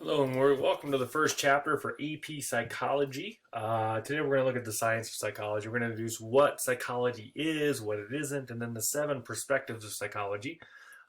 Hello and welcome to the first chapter for AP Psychology. Today we're going to look at the science of psychology. We're going to introduce what psychology is, what it isn't, and then the 7 perspectives of psychology.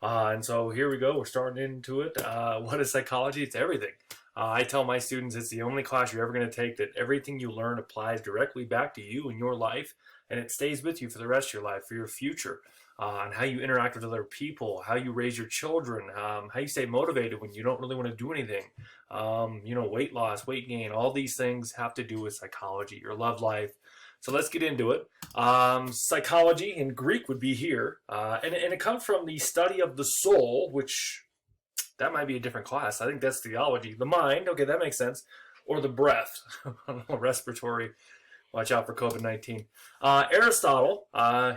And so here we go. We're starting into it. What is psychology? It's everything. I tell my students it's the only class you're ever going to take that everything you learn applies directly back to you in your life, and it stays with you for the rest of your life, for your future. On how you interact with other people, how you raise your children, how you stay motivated when you don't really want to do anything. Weight loss, weight gain, all these things have to do with psychology, your love life. So let's get into it. Psychology in Greek would be here, and it comes from the study of the soul, which that might be a different class. I think that's theology. The mind, okay, that makes sense, or the breath, respiratory. Watch out for COVID-19. Aristotle,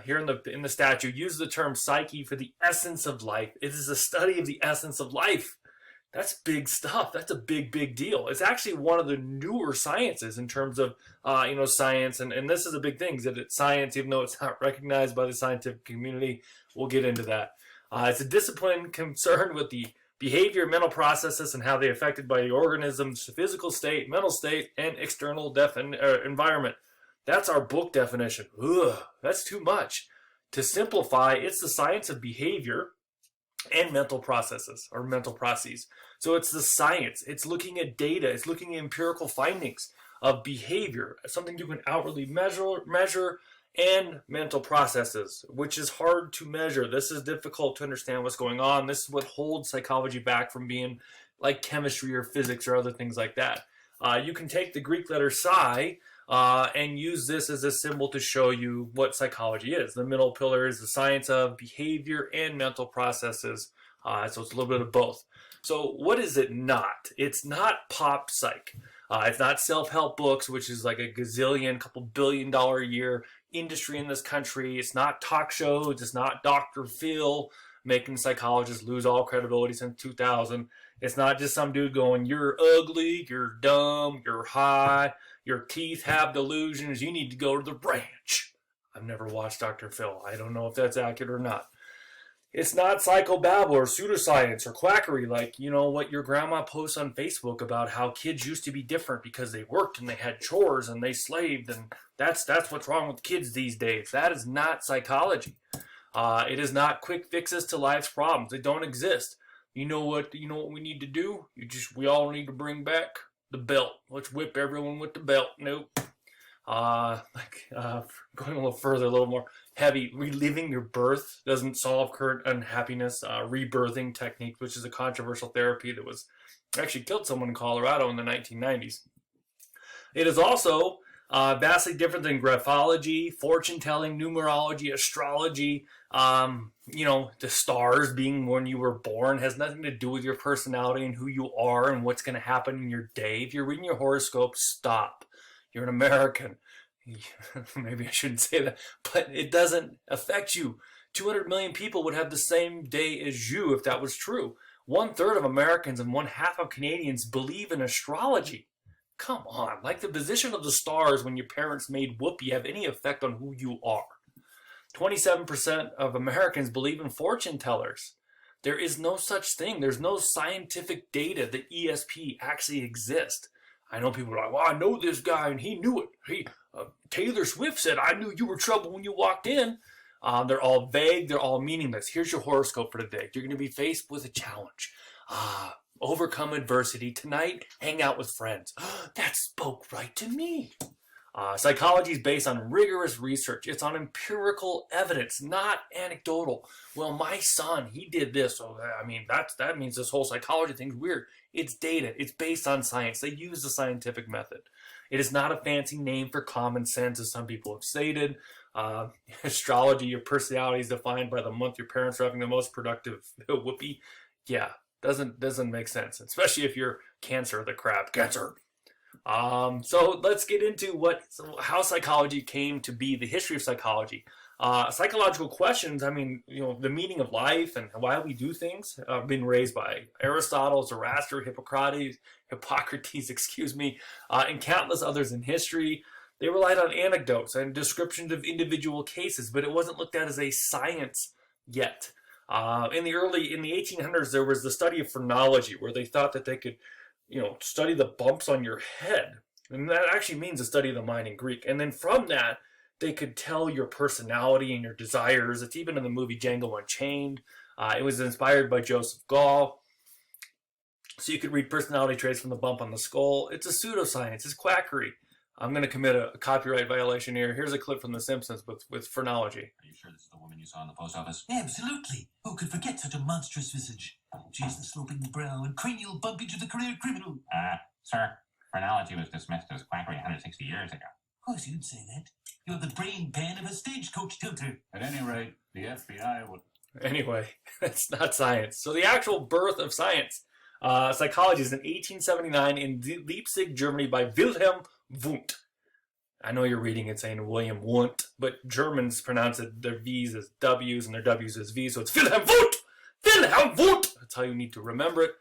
here in the statue, used the term psyche for the essence of life. It is a study of the essence of life. That's big stuff. That's a big, big deal. It's actually one of the newer sciences in terms of, science. And this is a big thing, that it's science, even though it's not recognized by the scientific community. We'll get into that. It's a discipline concerned with the behavior, mental processes, and how they're affected by the organism's physical state, mental state, and external environment. That's our book definition. Ugh, that's too much. To simplify, it's the science of behavior and mental processes, or mental processes. So it's the science. It's looking at data. It's looking at empirical findings of behavior, something you can outwardly measure, and mental processes, which is hard to measure. This is difficult to understand what's going on. This is what holds psychology back from being like chemistry or physics or other things like that. You can take the Greek letter psi, and use this as a symbol to show you what psychology is. The middle pillar is the science of behavior and mental processes, so it's a little bit of both. So what is it not? It's not pop psych. It's not self-help books, which is like a gazillion, couple $1 billion a year industry in this country. It's not talk shows. It's not Dr. Phil making psychologists lose all credibility since 2000. It's not just some dude going, you're ugly, you're dumb, you're high, your teeth have delusions, you need to go to the ranch. I've never watched Dr. Phil. I don't know if that's accurate or not. It's not psychobabble or pseudoscience or quackery like, what your grandma posts on Facebook about how kids used to be different because they worked and they had chores and they slaved, and that's what's wrong with kids these days. That is not psychology. It is not quick fixes to life's problems. They don't exist. You know what we need to do? We all need to bring back the belt. Let's whip everyone with the belt. Nope. Going a little further, a little more heavy. Reliving your birth doesn't solve current unhappiness. Rebirthing technique, which is a controversial therapy that was actually killed someone in Colorado in the 1990s. It is also vastly different than graphology, fortune telling, numerology, astrology. The stars being when you were born has nothing to do with your personality and who you are and what's going to happen in your day. If you're reading your horoscope, stop. You're an American. Maybe I shouldn't say that, but it doesn't affect you. 200 million people would have the same day as you if that was true. 1/3 of Americans and 1/2 of Canadians believe in astrology. Come on, like the position of the stars when your parents made whoopee have any effect on who you are? 27% of Americans believe in fortune tellers. There is no such thing. There's no scientific data that ESP actually exists. I know people are like, well, I know this guy and he knew it. Taylor Swift said, I knew you were trouble when you walked in. They're all vague. They're all meaningless. Here's your horoscope for today. You're going to be faced with a challenge. Overcome adversity. Tonight, hang out with friends. That spoke right to me. Psychology is based on rigorous research. It's on empirical evidence, not anecdotal. Well, my son, he did this. So, that means this whole psychology thing's weird. It's data. It's based on science. They use the scientific method. It is not a fancy name for common sense, as some people have stated. Astrology, your personality is defined by the month your parents are having the most productive whoopee. Yeah, doesn't make sense, especially if you're Cancer, the crap. Cancer. So let's get into how psychology came to be, the history of psychology. Psychological questions, the meaning of life and why we do things, have been raised by Aristotle, Zoroaster, Hippocrates, and countless others in history. They relied on anecdotes and descriptions of individual cases, but it wasn't looked at as a science yet. In the 1800s, there was the study of phrenology, where they thought that they could study the bumps on your head. And that actually means to study the mind in Greek. And then from that, they could tell your personality and your desires. It's even in the movie Django Unchained. It was inspired by Joseph Gall. So you could read personality traits from the bump on the skull. It's a pseudoscience. It's quackery. I'm going to commit a copyright violation here. Here's a clip from The Simpsons with phrenology. Are you sure this is the woman you saw in the post office? Absolutely. Who could forget such a monstrous visage? She's the sloping brow and cranial bumpage of the career criminal. Sir, phrenology was dismissed as quackery 160 years ago. Of course you'd say that. You're the brain pan of a stagecoach tutor. At any rate, the FBI would... Anyway, it's not science. So the actual birth of science, psychology, is in 1879 in Leipzig, Germany, by Wilhelm Wundt. I know you're reading it saying William Wundt, but Germans pronounce their V's as W's and their W's as V's, so it's Wilhelm Wundt! Wilhelm Wundt! That's how you need to remember it.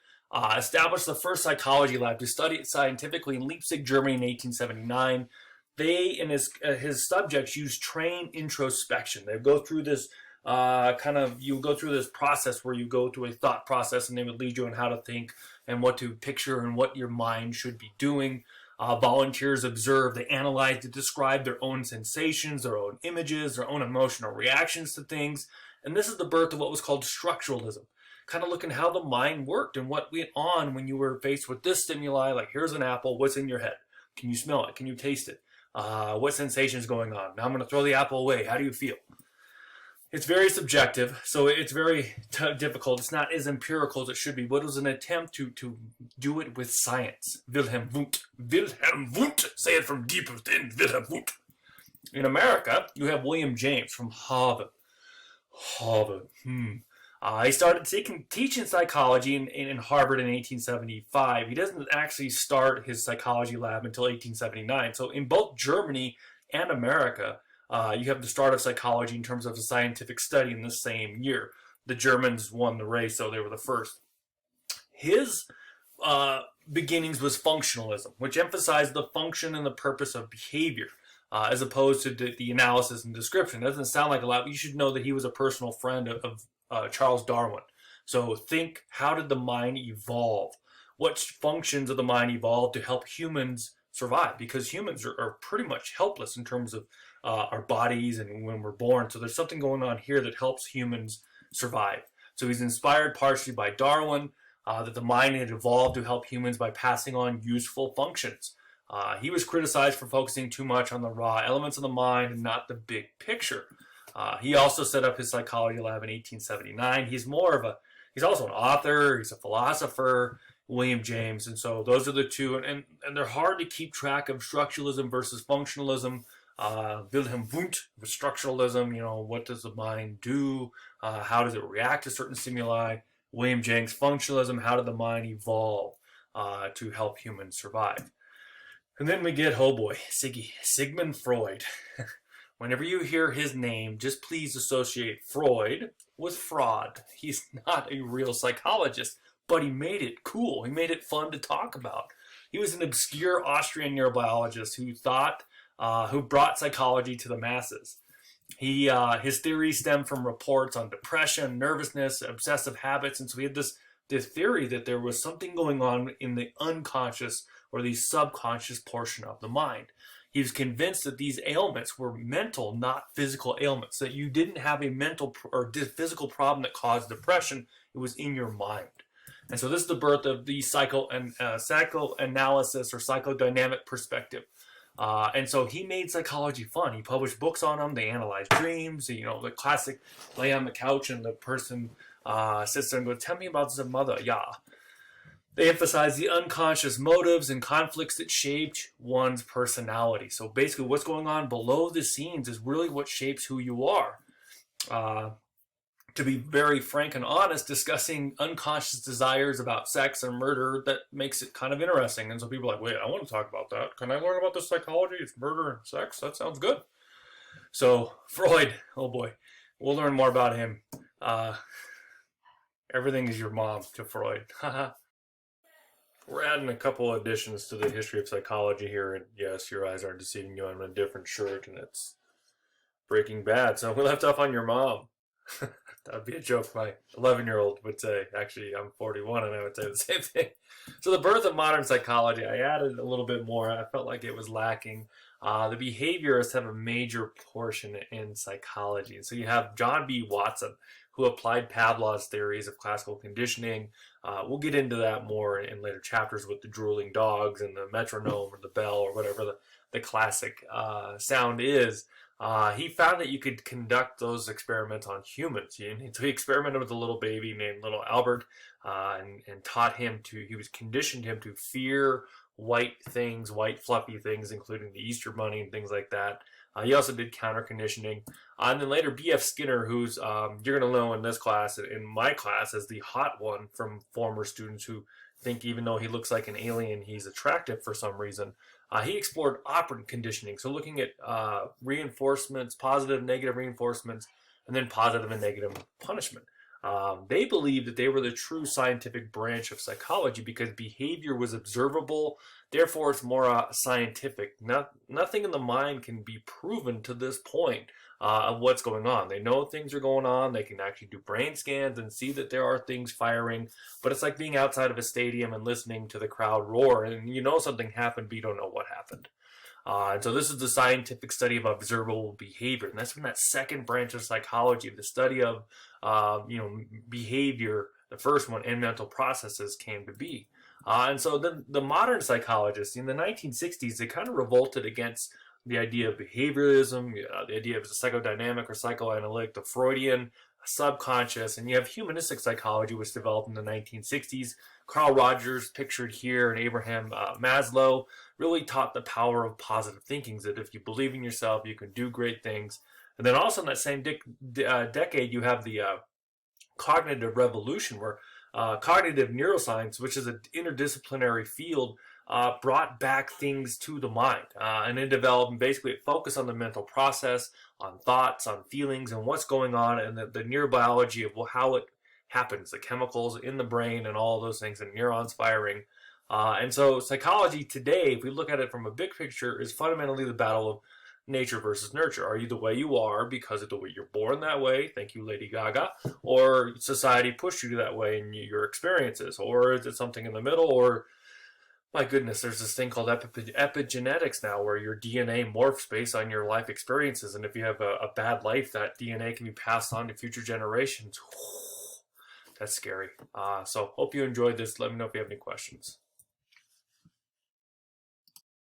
Established the first psychology lab to study it scientifically in Leipzig, Germany in 1879. They and his subjects use trained introspection. They go through this you go through this process where you go through a thought process, and they would lead you on how to think and what to picture and what your mind should be doing. Volunteers observe, they analyze, they describe their own sensations, their own images, their own emotional reactions to things. And this is the birth of what was called structuralism. Kind of looking how the mind worked and what went on when you were faced with this stimuli, like here's an apple, what's in your head? Can you smell it? Can you taste it? What sensation is going on? Now I'm going to throw the apple away. How do you feel? It's very subjective, so it's very difficult. It's not as empirical as it should be, but it was an attempt to do it with science. Wilhelm Wundt. Wilhelm Wundt. Say it from deep within. Wilhelm Wundt. In America, you have William James from Harvard. He started teaching psychology in Harvard in 1875. He doesn't actually start his psychology lab until 1879. So in both Germany and America, you have the start of psychology in terms of a scientific study in the same year. The Germans won the race, so they were the first. His beginnings was functionalism, which emphasized the function and the purpose of behavior, as opposed to the analysis and description. It doesn't sound like a lot, but you should know that he was a personal friend of Charles Darwin. So think, how did the mind evolve? What functions of the mind evolved to help humans survive? Because humans are pretty much helpless in terms of our bodies and when we're born. So there's something going on here that helps humans survive. So he's inspired partially by Darwin, that the mind had evolved to help humans by passing on useful functions. He was criticized for focusing too much on the raw elements of the mind and not the big picture. He also set up his psychology lab in 1879. He's also an author, he's a philosopher, William James, and so those are the two, and they're hard to keep track of structuralism versus functionalism. Wilhelm Wundt with structuralism, what does the mind do? How does it react to certain stimuli? William James, functionalism, how did the mind evolve to help humans survive? And then we get, oh boy, Sigmund Freud. Whenever you hear his name, just please associate Freud with fraud. He's not a real psychologist, but he made it cool. He made it fun to talk about. He was an obscure Austrian neurobiologist who brought psychology to the masses. His theories stemmed from reports on depression, nervousness, obsessive habits, and so he had this theory that there was something going on in the unconscious or the subconscious portion of the mind. He was convinced that these ailments were mental, not physical ailments, that you didn't have a mental or physical problem that caused depression. It was in your mind. And so this is the birth of the psychoanalysis or psychodynamic perspective. And so he made psychology fun. He published books on them. They analyzed dreams. The classic lay on the couch and the person sits there and goes, tell me about the mother. Yeah. They emphasize the unconscious motives and conflicts that shaped one's personality. So basically what's going on below the scenes is really what shapes who you are. To be very frank and honest, discussing unconscious desires about sex and murder, that makes it kind of interesting. And so people are like, wait, I want to talk about that. Can I learn about the psychology? It's murder and sex? That sounds good. So Freud, oh boy, we'll learn more about him. Everything is your mom to Freud. We're adding a couple additions to the history of psychology here. And yes, your eyes aren't deceiving you. I'm in a different shirt and it's Breaking Bad. So we left off on your mom. That would be a joke my 11-year-old would say. Actually, I'm 41 and I would say the same thing. So the birth of modern psychology, I added a little bit more. I felt like it was lacking. The behaviorists have a major portion in psychology. So you have John B. Watson, who applied Pavlov's theories of classical conditioning. We'll get into that more in later chapters with the drooling dogs and the metronome or the bell or whatever the classic sound is. He found that you could conduct those experiments on humans. So he experimented with a little baby named little Albert and he was conditioned him to fear white things, white fluffy things, including the Easter Bunny and things like that. He also did counter conditioning. And then later, B.F. Skinner, who's you're going to know in this class, in my class, as the hot one from former students who think even though he looks like an alien, he's attractive for some reason. He explored operant conditioning, so looking at reinforcements, positive, negative reinforcements, and then positive and negative punishment. They believed that they were the true scientific branch of psychology because behavior was observable, therefore it's more scientific. Nothing in the mind can be proven to this point of what's going on. They know things are going on, they can actually do brain scans and see that there are things firing, but it's like being outside of a stadium and listening to the crowd roar, and you know something happened, but you don't know what happened. And so this is the scientific study of observable behavior, and that's from that second branch of psychology, the study of behavior, the first one, and mental processes came to be. And so then the modern psychologists in the 1960s, they kind of revolted against the idea of behavioralism, the idea of psychodynamic or psychoanalytic, the Freudian, subconscious, and you have humanistic psychology, which developed in the 1960s. Carl Rogers, pictured here, and Abraham Maslow really taught the power of positive thinking, that if you believe in yourself, you can do great things. And then also in that same decade, you have the cognitive revolution, where cognitive neuroscience, which is an interdisciplinary field, brought back things to the mind, and it developed and basically it focused on the mental process, on thoughts, on feelings, and what's going on, and the neurobiology of how it happens, the chemicals in the brain and all those things, and neurons firing. And so psychology today, if we look at it from a big picture, is fundamentally the battle of nature versus nurture. Are you the way you are because of the way you're born that way? Thank you, Lady Gaga. Or society pushed you that way in your experiences? Or is it something in the middle? Or my goodness, there's this thing called epigenetics now, where your DNA morphs based on your life experiences, and if you have a bad life, that DNA can be passed on to future generations. That's scary. So hope you enjoyed this. Let me know if you have any questions.